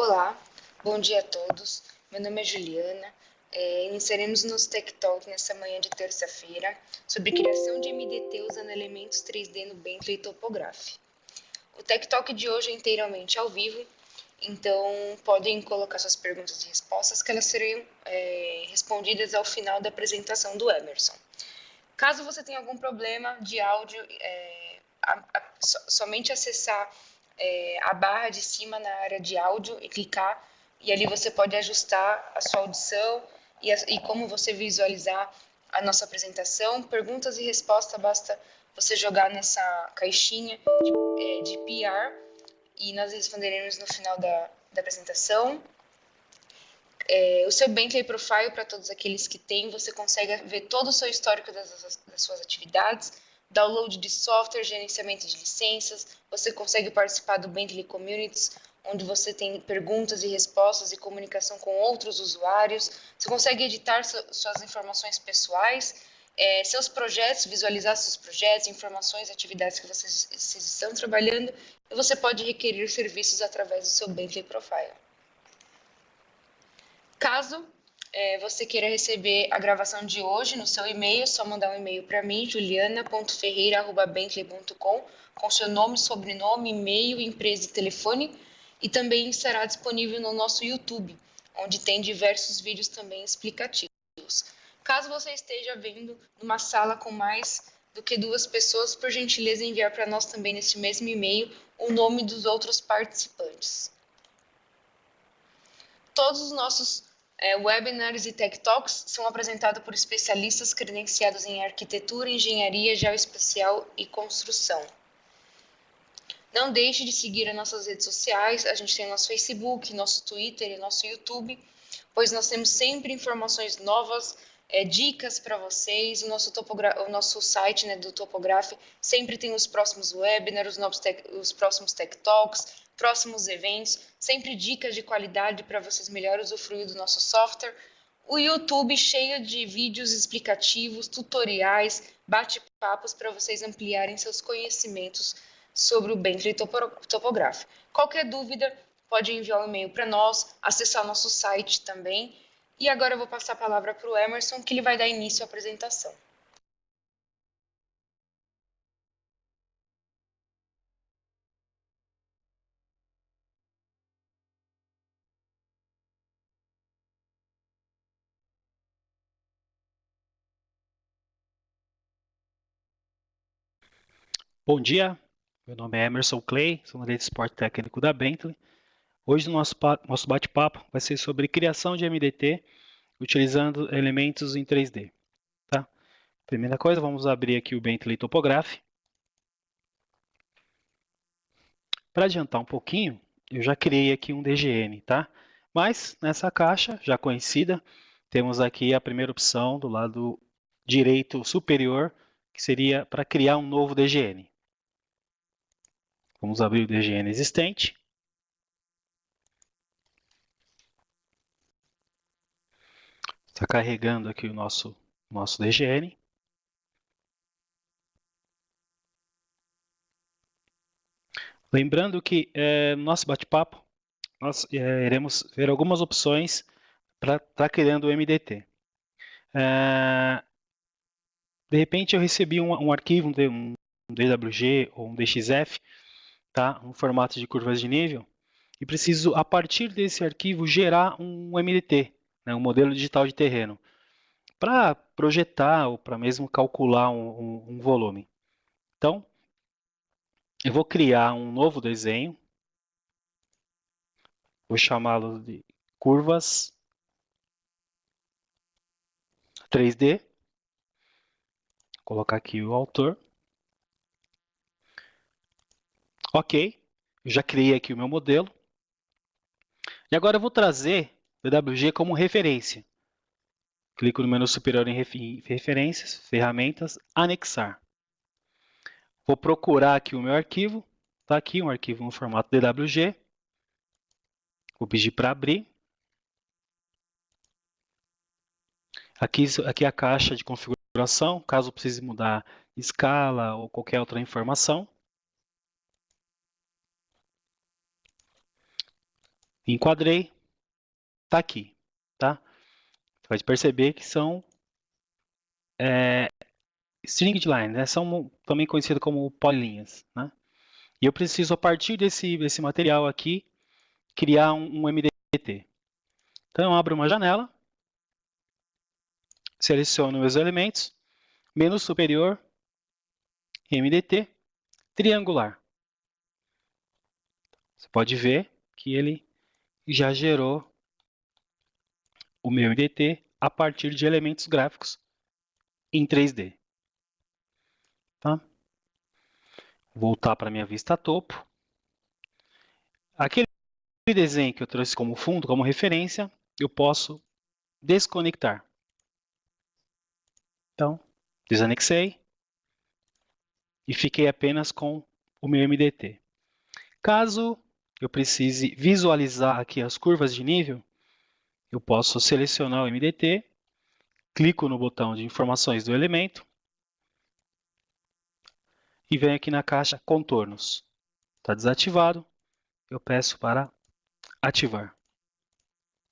Olá, bom dia a todos. Meu nome é Juliana. Iniciaremos o nosso Tech Talk nessa manhã de terça-feira sobre criação de MDT usando elementos 3D no Bentley Topograph. O Tech Talk de hoje é inteiramente ao vivo, então podem colocar suas perguntas e respostas que elas serão respondidas ao final da apresentação do Emerson. Caso você tenha algum problema de áudio, somente acessar a barra de cima na área de áudio e clicar, e ali você pode ajustar a sua audição e como você visualizar a nossa apresentação. Perguntas e respostas, basta você jogar nessa caixinha de PR e nós responderemos no final da apresentação. O seu Bentley Profile, para todos aqueles que têm, você consegue ver todo o seu histórico das suas atividades, download de software, gerenciamento de licenças, você consegue participar do Bentley Communities, onde você tem perguntas e respostas e comunicação com outros usuários, você consegue editar suas informações pessoais, seus projetos, visualizar seus projetos, informações, atividades que vocês estão trabalhando, e você pode requerer serviços através do seu Bentley Profile. Caso você queira receber a gravação de hoje no seu e-mail, é só mandar um e-mail para mim, juliana.ferreira@bentley.com, com seu nome, sobrenome, e-mail, empresa e telefone, e também estará disponível no nosso YouTube, onde tem diversos vídeos também explicativos. Caso você esteja vendo numa sala com mais do que 2 pessoas, por gentileza enviar para nós também nesse mesmo e-mail o nome dos outros participantes. Todos os nossos webinars e Tech Talks são apresentados por especialistas credenciados em arquitetura, engenharia, geoespacial e construção. Não deixe de seguir as nossas redes sociais, a gente tem o nosso Facebook, nosso Twitter e nosso YouTube, pois nós temos sempre informações novas, dicas para vocês. O nosso site do Topograph sempre tem os próximos webinars, os próximos Tech Talks, próximos eventos, sempre dicas de qualidade para vocês melhor usufruir do nosso software. O YouTube cheio de vídeos explicativos, tutoriais, bate-papos para vocês ampliarem seus conhecimentos sobre o Bentley Topograph. Qualquer dúvida, pode enviar um e-mail para nós, acessar o nosso site também. E agora eu vou passar a palavra para o Emerson, que ele vai dar início à apresentação. Bom dia, meu nome é Emerson Clay, sou analista de suporte técnico da Bentley. Hoje o nosso bate-papo vai ser sobre criação de MDT utilizando elementos em 3D. Tá? Primeira coisa, vamos abrir aqui o Bentley Topograph. Para adiantar um pouquinho, eu já criei aqui um DGN, tá? Mas nessa caixa, já conhecida, temos aqui a primeira opção do lado direito superior, que seria para criar um novo DGN. Vamos abrir o DGN existente. Está carregando aqui o nosso DGN. Lembrando que no nosso bate-papo, nós iremos ver algumas opções para estar criando o MDT. De repente eu recebi um arquivo, um DWG ou um DXF, tá? Um formato de curvas de nível, e preciso, a partir desse arquivo, gerar um MDT, né? Um modelo digital de terreno, para projetar ou para mesmo calcular um volume. Então, eu vou criar um novo desenho, vou chamá-lo de curvas 3D, vou colocar aqui o autor. Ok, eu já criei aqui o meu modelo. E agora eu vou trazer o DWG como referência. Clico no menu superior em referências, ferramentas, anexar. Vou procurar aqui o meu arquivo. Está aqui um arquivo no formato DWG. Vou pedir para abrir. Aqui é a caixa de configuração, caso precise mudar escala ou qualquer outra informação. enquadrei, está aqui, tá? Você pode perceber que são string line, né? São também conhecidos como polilinhas, né? E eu preciso, a partir desse material aqui, criar um MDT. Então, eu abro uma janela, seleciono meus elementos, menu superior, MDT, triangular. Você pode ver que ele já gerou o meu MDT a partir de elementos gráficos em 3D. Tá? Voltar para a minha vista topo. Aquele desenho que eu trouxe como fundo, como referência, eu posso desconectar. Então, desanexei e fiquei apenas com o meu MDT. Caso eu precise visualizar aqui as curvas de nível, eu posso selecionar o MDT, clico no botão de informações do elemento e venho aqui na caixa contornos. Está desativado, eu peço para ativar.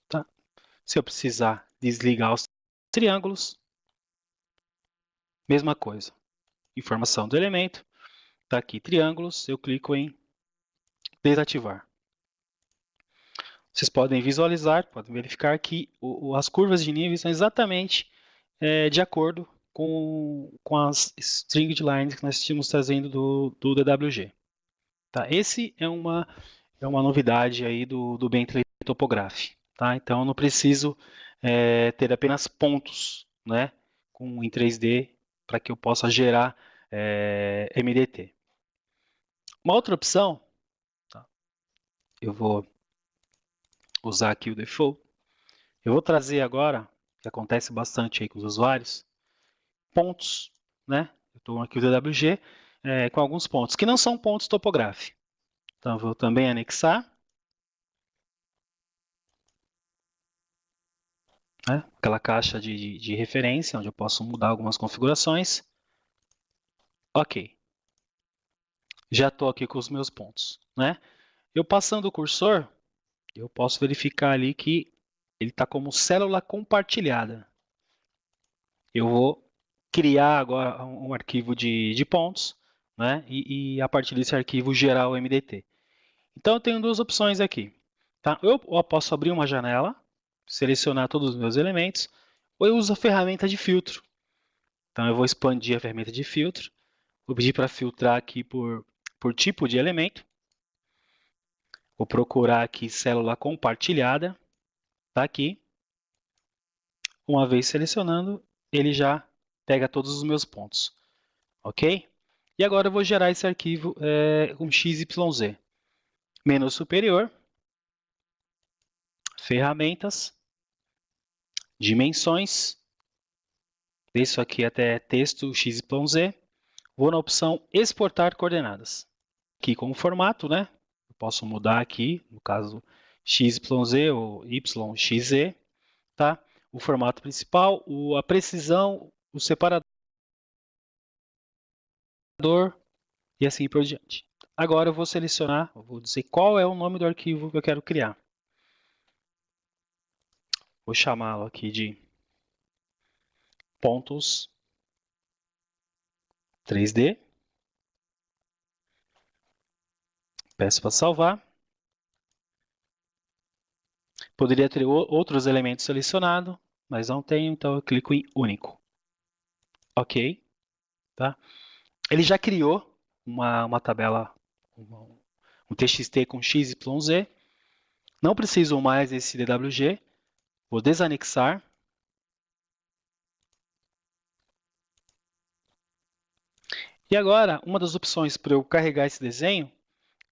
Tá? Se eu precisar desligar os triângulos, mesma coisa. Informação do elemento, está aqui triângulos, eu clico em desativar. Vocês podem visualizar, podem verificar que as curvas de nível são exatamente de acordo com as string lines que nós tínhamos trazendo do DWG. Tá? Esse é uma novidade aí do Bentley Topograph. Tá? Então, eu não preciso ter apenas pontos, né, em 3D para que eu possa gerar MDT. Uma outra opção, tá? Eu vou usar aqui o default. Eu vou trazer agora, que acontece bastante aí com os usuários, pontos, né? Eu estou aqui o DWG com alguns pontos, que não são pontos topográficos. Então, eu vou também anexar. Né? Aquela caixa de referência, onde eu posso mudar algumas configurações. Ok. Já estou aqui com os meus pontos. Né? Eu passando o cursor, eu posso verificar ali que ele está como célula compartilhada. Eu vou criar agora um arquivo de pontos, né? E a partir desse arquivo gerar o MDT. Então eu tenho duas opções aqui. Tá? Eu posso abrir uma janela, selecionar todos os meus elementos, ou eu uso a ferramenta de filtro. Então eu vou expandir a ferramenta de filtro, vou pedir para filtrar aqui por tipo de elemento. Vou procurar aqui célula compartilhada, está aqui. Uma vez selecionando, ele já pega todos os meus pontos. Ok? E agora eu vou gerar esse arquivo com XYZ. Menu superior, ferramentas, dimensões, isso aqui até texto XYZ. Vou na opção exportar coordenadas. Aqui com o formato, né? Eu posso mudar aqui, no caso XYZ ou YXZ, tá? O formato principal, a precisão, o separador e assim por diante. Agora eu vou selecionar, eu vou dizer qual é o nome do arquivo que eu quero criar. Vou chamá-lo aqui de pontos 3D. Peço para salvar. Poderia ter outros elementos selecionados, mas não tenho, então eu clico em único. Ok. Tá? Ele já criou uma tabela, um TXT com XYZ. Não preciso mais desse DWG. Vou desanexar. E agora, uma das opções para eu carregar esse desenho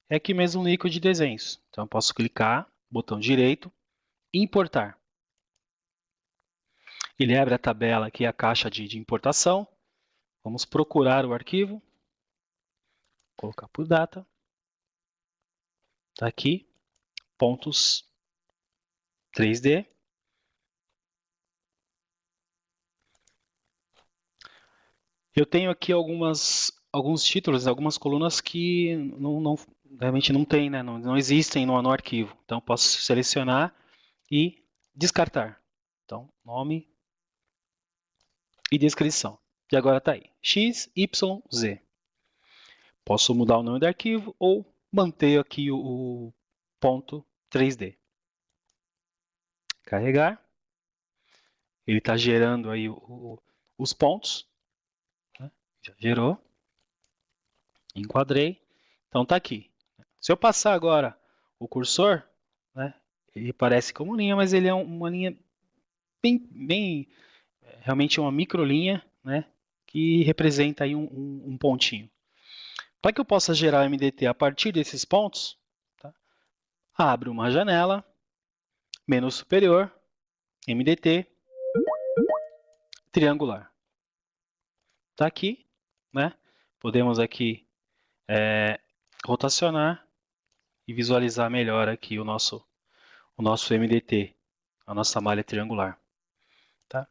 é aqui mesmo no ícone de desenhos. Então, eu posso clicar, botão direito, importar. Ele abre a tabela aqui, a caixa de importação. Vamos procurar o arquivo. Colocar por data. Está aqui, pontos 3D. Eu tenho aqui alguns títulos, algumas colunas que realmente não tem, né? Não existem no arquivo. Então, posso selecionar e descartar. Então, nome e descrição. E agora está aí, x, y, z. Posso mudar o nome do arquivo ou manter aqui o ponto 3D. Carregar. Ele está gerando aí os pontos. Né? Já gerou. Enquadrei. Então está aqui. Se eu passar agora o cursor, né, ele parece como linha, mas ele é uma linha bem realmente uma microlinha, né, que representa aí um pontinho. Para que eu possa gerar MDT a partir desses pontos, tá, abro uma janela, menu superior, MDT, triangular. Está aqui, né? Podemos aqui rotacionar e visualizar melhor aqui o nosso MDT, a nossa malha triangular. Tá?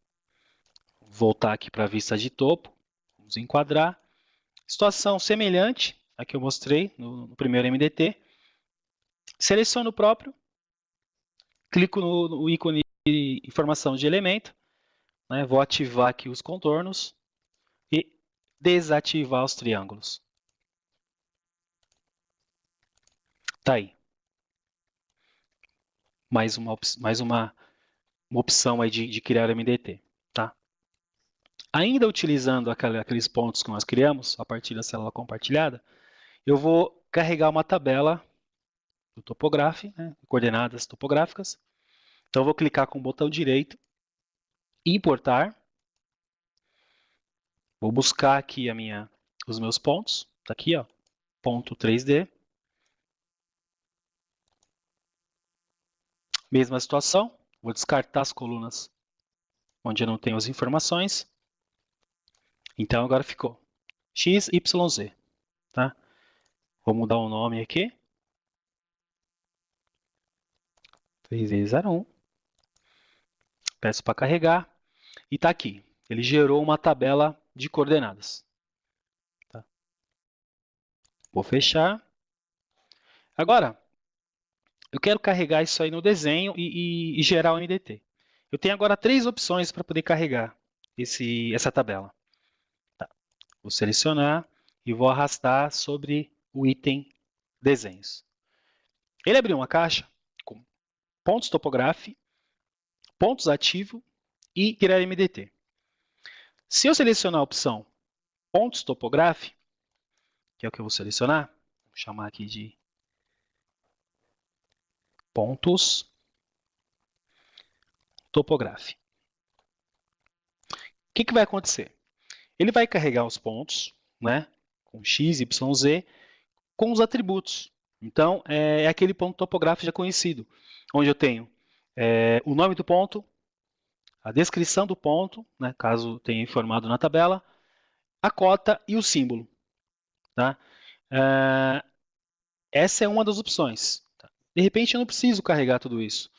Voltar aqui para a vista de topo, vamos enquadrar. Situação semelhante à que eu mostrei no primeiro MDT. Seleciono o próprio, clico no ícone de informação de elemento, né, vou ativar aqui os contornos e desativar os triângulos. Tá aí. Mais uma opção aí de criar MDT. Tá? Ainda utilizando aqueles pontos que nós criamos a partir da célula compartilhada, eu vou carregar uma tabela do Topograph, né, coordenadas topográficas. Então, eu vou clicar com o botão direito, importar. Vou buscar aqui os meus pontos. Está aqui, ó, ponto 3D. Mesma situação, vou descartar as colunas onde eu não tenho as informações. Então, agora ficou x, y, z. Tá? Vou mudar o nome aqui. 3D01. Peço para carregar. E está aqui. Ele gerou uma tabela de coordenadas. Tá? Vou fechar. Agora, eu quero carregar isso aí no desenho e gerar o MDT. Eu tenho agora 3 opções para poder carregar essa tabela. Tá. Vou selecionar e vou arrastar sobre o item desenhos. Ele abriu uma caixa com pontos topograph, pontos ativo e criar MDT. Se eu selecionar a opção pontos topograph, que é o que eu vou selecionar, vou chamar aqui de pontos topograph. O que vai acontecer? Ele vai carregar os pontos, né, com x, y, z, com os atributos. Então, é aquele ponto topográfico já conhecido, onde eu tenho o nome do ponto, a descrição do ponto, né, caso tenha informado na tabela, a cota e o símbolo. Tá? Essa é uma das opções. Tá? De repente, eu não preciso carregar tudo isso.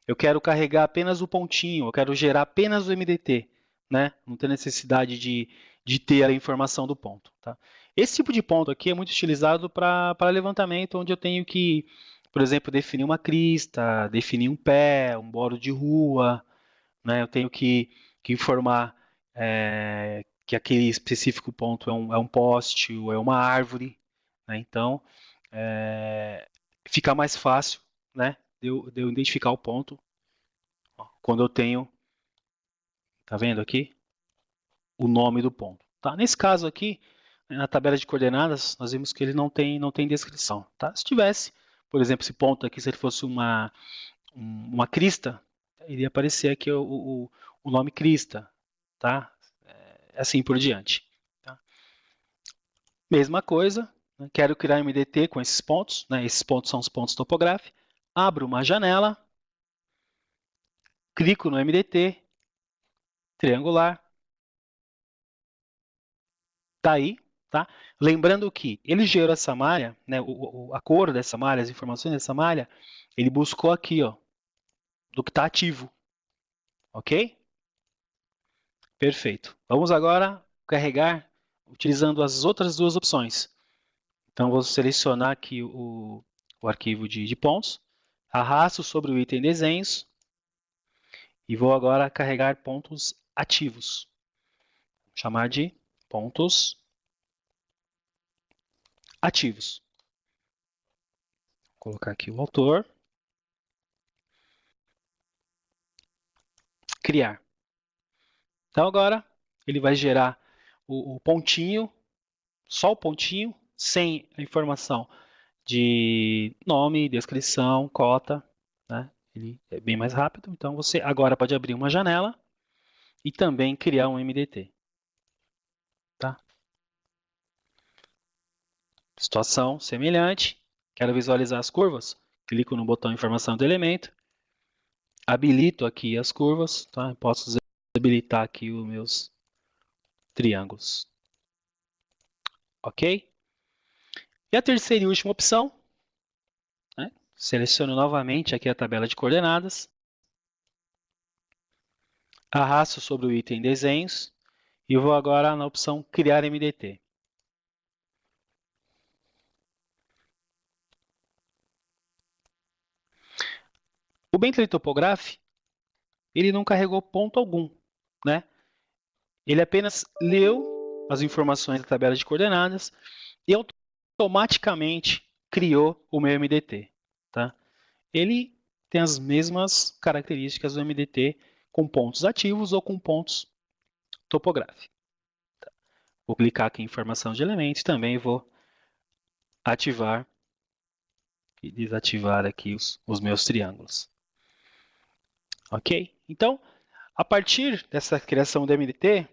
Eu quero carregar apenas o pontinho, eu quero gerar apenas o MDT. Né? Não tem necessidade de ter a informação do ponto. Tá? Esse tipo de ponto aqui é muito utilizado para levantamento, onde eu tenho que, por exemplo, definir uma crista, definir um pé, um bordo de rua. Né? Eu tenho que informar que aquele específico ponto é um poste ou é uma árvore. Né? Então, fica mais fácil, né, de eu identificar o ponto quando eu tenho, tá vendo aqui, o nome do ponto. Tá? Nesse caso aqui, na tabela de coordenadas, nós vimos que ele não tem descrição. Tá? Se tivesse, por exemplo, esse ponto aqui, se ele fosse uma crista, iria aparecer aqui o nome crista, tá? Assim por diante. Tá? Mesma coisa, né? Quero criar um MDT com esses pontos, né? Esses pontos são os pontos topográficos. Abro uma janela, clico no MDT, triangular, tá aí, tá? Lembrando que ele gerou essa malha, né? A cor dessa malha, as informações dessa malha, ele buscou aqui, ó, do que está ativo, ok? Perfeito. Vamos agora carregar utilizando as outras duas opções. Então, vou selecionar aqui o arquivo de pontos, arrasto sobre o item desenhos e vou agora carregar pontos ativos. Vou chamar de pontos ativos. Vou colocar aqui o autor. Criar. Então, agora, ele vai gerar o pontinho, só o pontinho, sem a informação de nome, descrição, cota, né? Ele é bem mais rápido, então você agora pode abrir uma janela e também criar um MDT. Tá? Situação semelhante, quero visualizar as curvas, clico no botão informação do elemento, habilito aqui as curvas, tá? Posso habilitar aqui os meus triângulos. Ok? E a terceira e última opção, né? Seleciono novamente aqui a tabela de coordenadas, arrasto sobre o item desenhos e vou agora na opção criar MDT. O Bentley Topograph, ele não carregou ponto algum, né? Ele apenas leu as informações da tabela de coordenadas e automaticamente criou o meu MDT, tá? Ele tem as mesmas características do MDT com pontos ativos ou com pontos topográficos. Tá? Vou clicar aqui em informação de elementos, também vou ativar e desativar aqui os meus triângulos. Ok? Então, a partir dessa criação do MDT,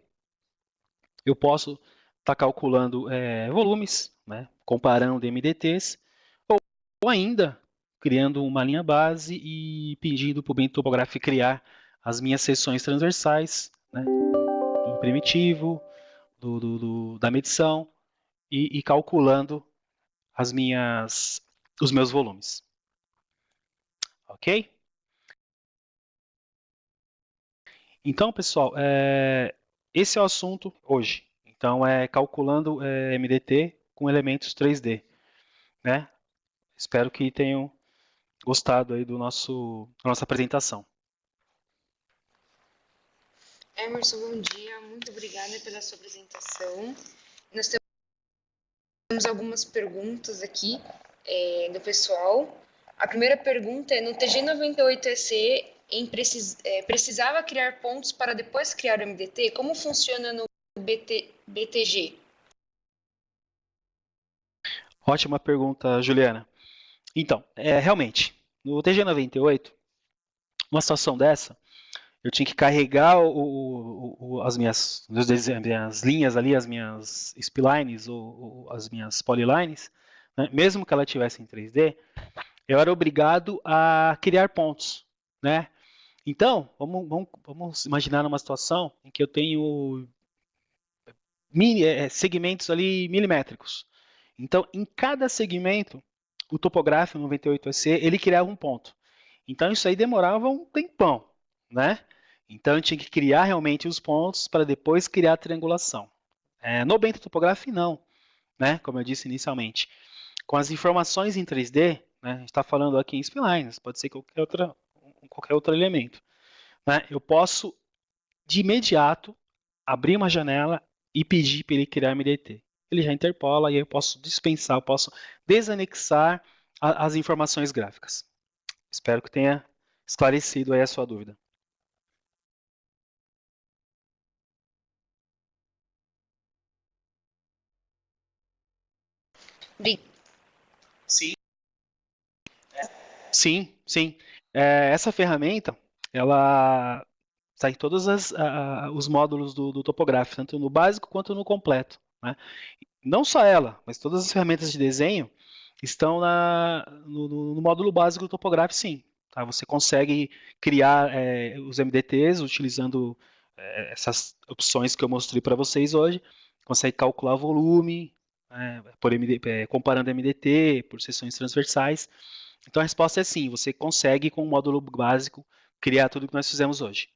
eu posso estar calculando volumes, né, comparando MDTs, ou ainda criando uma linha base e pedindo para o Bentley Topograph criar as minhas seções transversais, né, do primitivo, da medição, e calculando os meus volumes. Ok? Então, pessoal, esse é o assunto hoje. Então, calculando MDT com elementos 3D. Né? Espero que tenham gostado aí da nossa apresentação. Emerson, bom dia. Muito obrigada pela sua apresentação. Nós temos algumas perguntas aqui do pessoal. A primeira pergunta é, no TG98EC, precisava criar pontos para depois criar o MDT? Como funciona no BTG? Ótima pergunta, Juliana. Então, realmente, no TG98, numa situação dessa, eu tinha que carregar as minhas linhas ali, as minhas splines ou as minhas polylines, né? Mesmo que ela tivesse em 3D, eu era obrigado a criar pontos, né? Então, vamos imaginar uma situação em que eu tenho segmentos ali milimétricos. Então, em cada segmento, o topográfico 98EC, ele criava um ponto. Então, isso aí demorava um tempão, né? Então, eu tinha que criar realmente os pontos para depois criar a triangulação. No Bentley Topograph, não, né? Como eu disse inicialmente. Com as informações em 3D, né? A gente está falando aqui em splines, pode ser qualquer outro elemento. Né? Eu posso, de imediato, abrir uma janela e pedir para ele criar MDT. Ele já interpola e aí eu posso dispensar, eu posso desanexar as informações gráficas. Espero que tenha esclarecido aí a sua dúvida. Sim. Sim. Essa ferramenta, ela sai em todos os módulos do Topograph, tanto no básico quanto no completo. Né? Não só ela, mas todas as ferramentas de desenho estão no módulo básico do Topograph, sim. Tá? Você consegue criar os MDTs utilizando essas opções que eu mostrei para vocês hoje. Consegue calcular volume, comparando MDT por seções transversais. Então a resposta é sim, você consegue com o módulo básico criar tudo que nós fizemos hoje.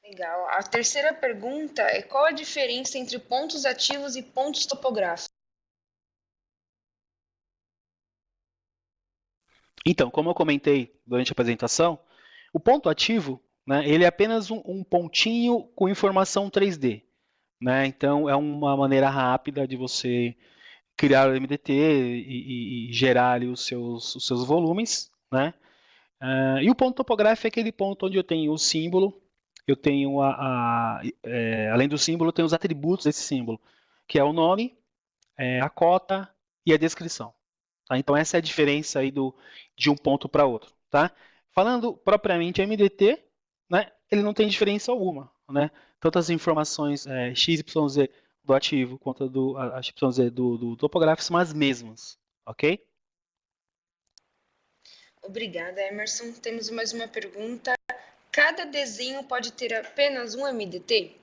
Legal. A terceira pergunta é qual a diferença entre pontos ativos e pontos topográficos? Então, como eu comentei durante a apresentação, o ponto ativo, né, ele é apenas um pontinho com informação 3D. Né? Então, é uma maneira rápida de você criar o MDT e gerar ali os seus volumes. Né? E o ponto topográfico é aquele ponto onde eu tenho o símbolo, eu tenho além do símbolo, eu tenho os atributos desse símbolo, que é o nome, a cota e a descrição. Tá? Então essa é a diferença aí de um ponto para outro. Tá? Falando propriamente MDT, né, ele não tem diferença alguma. Né? Tanto as informações XYZ do ativo quanto a XYZ do topográfico são as mesmas. Ok? Obrigada, Emerson. Temos mais uma pergunta. Cada desenho pode ter apenas um MDT?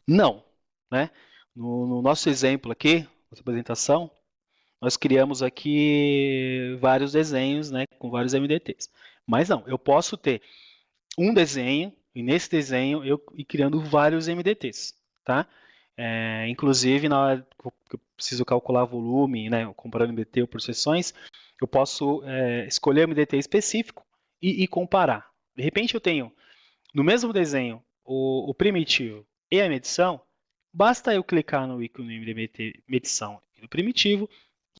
Não. Né? No nosso exemplo aqui, nossa apresentação, nós criamos aqui vários desenhos, né, com vários MDTs. Mas não, eu posso ter um desenho, e nesse desenho eu ir criando vários MDTs, tá? Inclusive, na hora que eu preciso calcular volume, né, comparar MDT por seções, eu posso escolher o MDT específico e comparar. De repente eu tenho, no mesmo desenho, o primitivo e a medição, basta eu clicar no ícone MDT medição e do primitivo,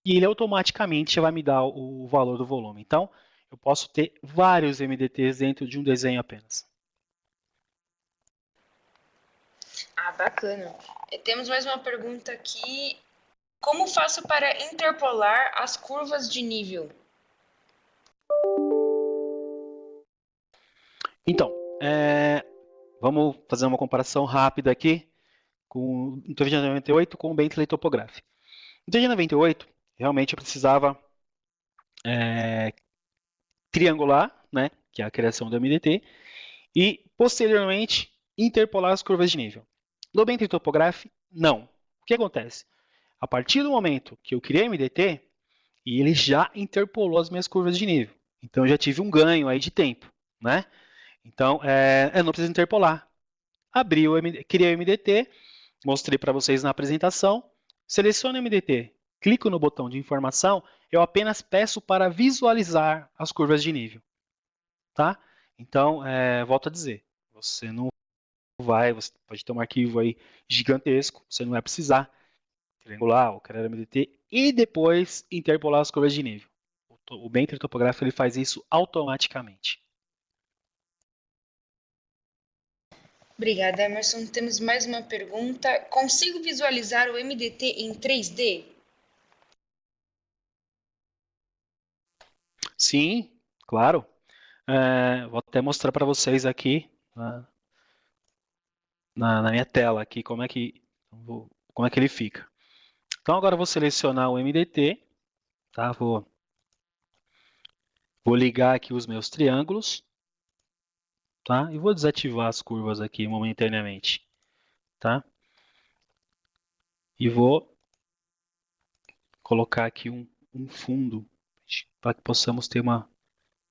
e ele automaticamente já vai me dar o valor do volume. Então, eu posso ter vários MDTs dentro de um desenho apenas. Ah, bacana. Temos mais uma pergunta aqui. Como faço para interpolar as curvas de nível? Então, vamos fazer uma comparação rápida aqui com o TG 98 com o Bentley Topograph. No TG 98, realmente eu precisava triangular, né, que é a criação do MDT, e posteriormente interpolar as curvas de nível. No Bentley Topograph, não. O que acontece? A partir do momento que eu criei o MDT, ele já interpolou as minhas curvas de nível. Então eu já tive um ganho aí de tempo, né? Então eu não preciso interpolar. Criei o MDT, mostrei para vocês na apresentação, seleciono o MDT, clico no botão de informação, eu apenas peço para visualizar as curvas de nível. Tá? Então, volto a dizer, você não você pode ter um arquivo aí gigantesco, você não vai precisar triangular ou criar MDT e depois interpolar as curvas de nível. O Bentley Topográfico ele faz isso automaticamente. Obrigada, Emerson. Temos mais uma pergunta. Consigo visualizar o MDT em 3D? Sim, claro. Vou até mostrar para vocês aqui na minha tela aqui como é que ele fica. Então agora eu vou selecionar o MDT, tá? Vou ligar aqui os meus triângulos, tá? E vou desativar as curvas aqui momentaneamente, tá? E vou colocar aqui um fundo para que possamos ter uma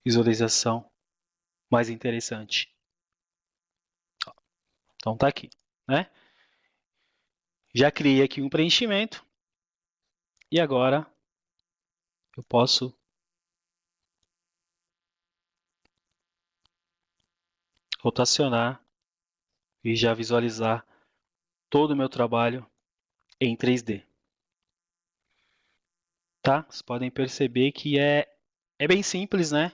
visualização mais interessante. Então tá aqui, né? Já criei aqui um preenchimento e agora eu posso rotacionar e já visualizar todo o meu trabalho em 3D. Tá? Vocês podem perceber que é bem simples, né?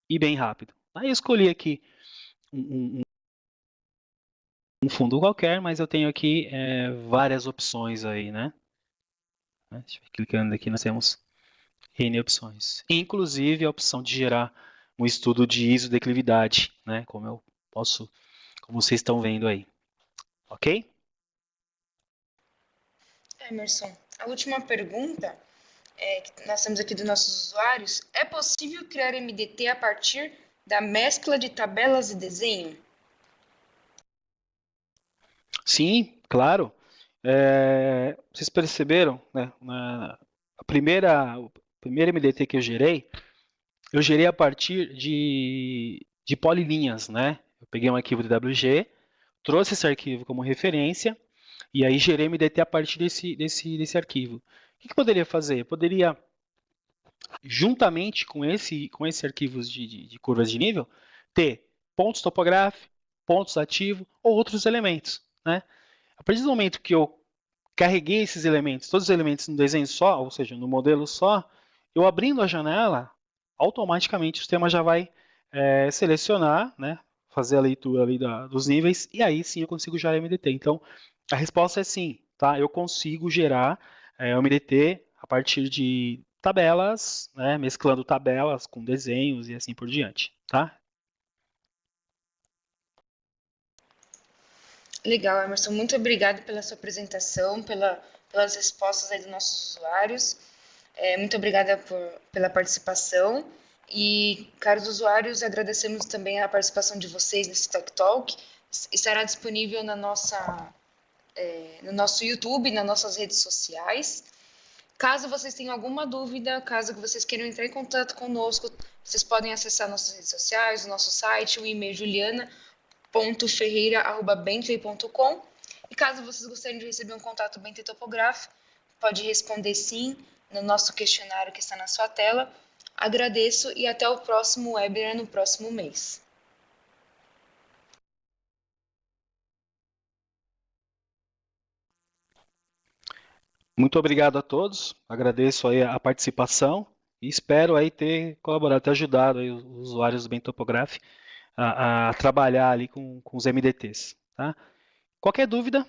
E bem rápido. Aí eu escolhi aqui um fundo qualquer, mas eu tenho aqui várias opções aí, né? Clicando aqui nós temos N opções. Inclusive a opção de gerar um estudo de isodeclividade, né? Como vocês estão vendo aí. Ok? Emerson, a última pergunta que nós temos aqui dos nossos usuários. É possível criar MDT a partir da mescla de tabelas e desenho? Sim, claro. Vocês perceberam, né? O primeiro MDT que eu gerei a partir de polilinhas, né? Eu peguei um arquivo DWG, trouxe esse arquivo como referência e aí gerei MDT a partir desse arquivo. O que eu poderia fazer? Eu poderia juntamente com esse arquivos de curvas de nível, ter pontos topográficos, pontos ativos ou outros elementos, né? A partir do momento que eu carreguei esses elementos, todos os elementos no desenho só, ou seja, no modelo só, eu abrindo a janela, automaticamente o sistema já vai selecionar, né, fazer a leitura ali dos níveis, e aí sim eu consigo gerar MDT. Então, a resposta é sim, tá? Eu consigo gerar o MDT a partir de tabelas, né, mesclando tabelas com desenhos e assim por diante, tá? Legal, Emerson. Muito obrigado pela sua apresentação, pelas respostas aí dos nossos usuários. Muito obrigada pela participação. E, caros usuários, agradecemos também a participação de vocês nesse Talk Talk. Estará disponível no nosso YouTube, nas nossas redes sociais. Caso vocês tenham alguma dúvida, caso vocês queiram entrar em contato conosco, vocês podem acessar nossas redes sociais, o nosso site, o e-mail juliana.ferreira@bentley.com. E caso vocês gostarem de receber um contato Bentley topográfico, pode responder sim no nosso questionário que está na sua tela. Agradeço e até o próximo webinar no próximo mês. Muito obrigado a todos, agradeço aí a participação e espero aí ter colaborado, ter ajudado aí os usuários do Bentley Topograph a trabalhar ali com os MDTs, tá? Qualquer dúvida,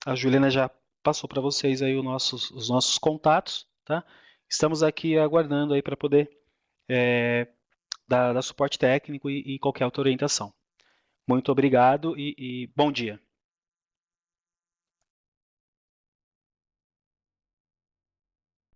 a Juliana já passou para vocês aí os nossos contatos, tá? Estamos aqui aguardando aí para poder dar suporte técnico e qualquer outra orientação. Muito obrigado e bom dia.